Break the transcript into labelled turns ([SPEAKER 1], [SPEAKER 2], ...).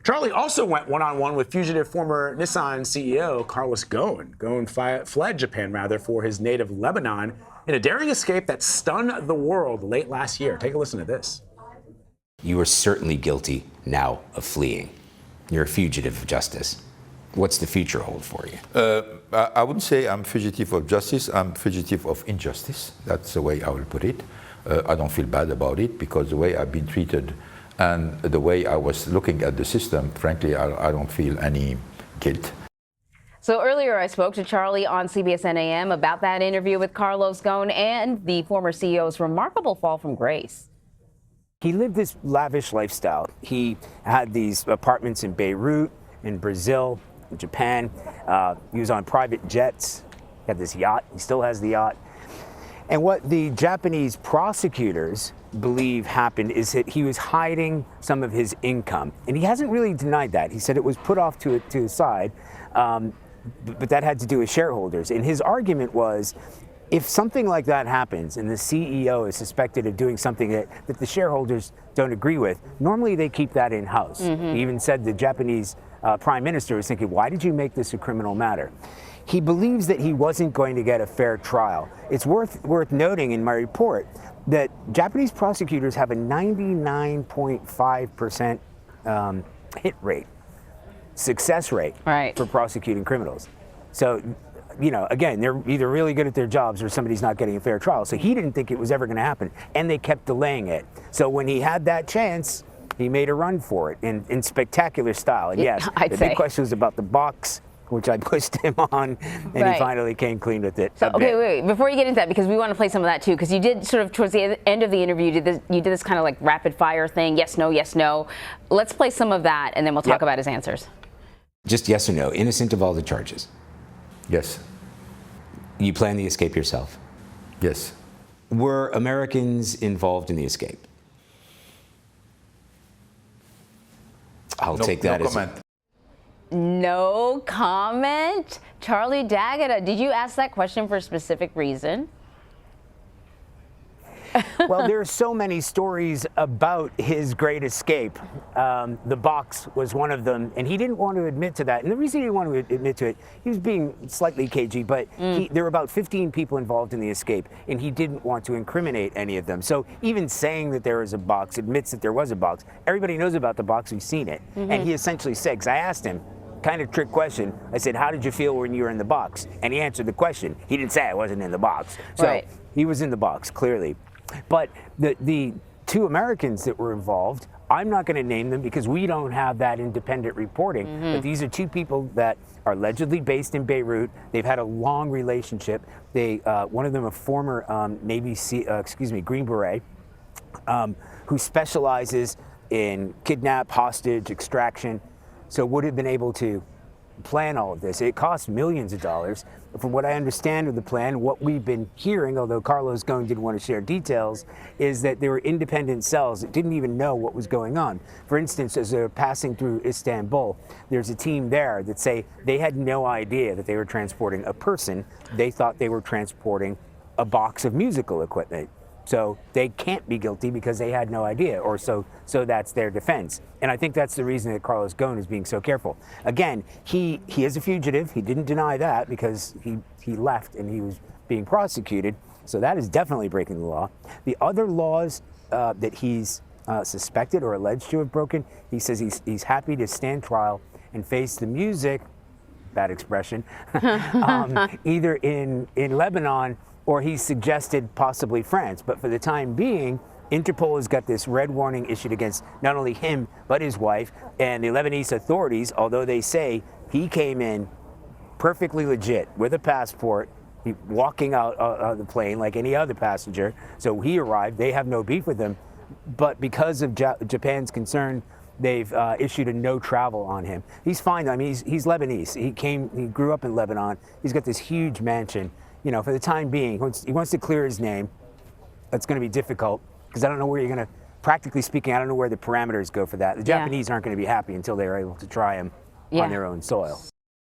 [SPEAKER 1] Charlie also went one-on-one with fugitive former Nissan CEO Carlos Ghosn. Ghosn fled Japan, for his native Lebanon in a daring escape that stunned the world late last year. Take a listen to this.
[SPEAKER 2] You are certainly guilty now of fleeing. You're a fugitive of justice. What's the future hold for you?
[SPEAKER 3] I wouldn't say I'm fugitive of justice. I'm fugitive of injustice. That's the way I will put it. I don't feel bad about it because the way I've been treated and the way I was looking at the system, frankly, I don't feel any guilt.
[SPEAKER 4] So earlier I spoke to Charlie on CBS NAM about that interview with Carlos Ghosn and the former CEO's remarkable fall from grace.
[SPEAKER 5] He lived this lavish lifestyle. He had these apartments in Beirut, in Brazil, in Japan. He was on private jets. He had this yacht. He still has the yacht. And what the Japanese prosecutors believe happened is that he was hiding some of his income. And he hasn't really denied that. He said it was put off to the side, but that had to do with shareholders. And his argument was, if something like that happens and the CEO is suspected of doing something that the shareholders don't agree with, normally they keep that in-house. He even said the Japanese prime minister was thinking, why did you make this a criminal matter? He believes that he wasn't going to get a fair trial. It's worth noting in my report that Japanese prosecutors have a 99.5% hit rate, success rate for prosecuting criminals. So, you know, again, they're either really good at their jobs or somebody's not getting a fair trial. So he didn't think it was ever going to happen, and they kept delaying it. So when he had that chance, he made a run for it in spectacular style. And yes, the big question was about the box, which I pushed him on, and he finally came clean with it.
[SPEAKER 4] So, okay, wait, before you get into that, because we want to play some of that too, because you did sort of towards the end of the interview, you did this kind of like rapid fire thing, yes, no, yes, no. Let's play some of that, and then we'll talk about his answers.
[SPEAKER 2] Just yes or no, innocent of all the charges?
[SPEAKER 3] Yes.
[SPEAKER 2] You plan the escape yourself?
[SPEAKER 3] Yes.
[SPEAKER 2] Were Americans involved in the escape? I'll take that as
[SPEAKER 3] comment.
[SPEAKER 4] No comment? Charlie D'Agata, did you ask that question for a specific reason?
[SPEAKER 5] Well, there are so many stories about his great escape. The box was one of them, and he didn't want to admit to that. And the reason he didn't want to admit to it, he was being slightly cagey, but there were about 15 people involved in the escape, and he didn't want to incriminate any of them. So even saying that there was a box, admits that there was a box. Everybody knows about the box, we've seen it. And he essentially said, because I asked him, kind of trick question, I said, how did you feel when you were in the box? And he answered the question. He didn't say I wasn't in the box. So he was in the box, clearly. But the two Americans that were involved, I'm not going to name them because we don't have that independent reporting. But these are two people that are allegedly based in Beirut. They've had a long relationship. They, one of them, a former Green Beret, who specializes in kidnap, hostage, extraction. So would have been able to plan all of this. It cost millions of dollars. From what I understand of the plan, what we've been hearing, although Carlos Ghosn didn't want to share details, is that there were independent cells that didn't even know what was going on. For instance, as they're passing through Istanbul, there's a team there that say they had no idea that they were transporting a person. They thought they were transporting a box of musical equipment. So they can't be guilty because they had no idea, or so that's their defense. And I think that's the reason that Carlos Ghosn is being so careful. Again, he is a fugitive. He didn't deny that because he left and he was being prosecuted. So that is definitely breaking the law. The other laws that he's suspected or alleged to have broken, he says he's happy to stand trial and face the music, bad expression, either in Lebanon or he suggested possibly France. But for the time being, Interpol has got this red warning issued against not only him, but his wife. And the Lebanese authorities, although they say he came in perfectly legit with a passport, walking out of the plane like any other passenger. So he arrived, they have no beef with him. But because of Japan's concern, they've issued a no travel on him. He's fine. I mean, he's Lebanese. He grew up in Lebanon. He's got this huge mansion. You know, for the time being, he wants to clear his name. That's going to be difficult because I don't know where you're going to, practically speaking, I don't know where the parameters go for that. The Japanese aren't going to be happy until they're able to try him on their own soil.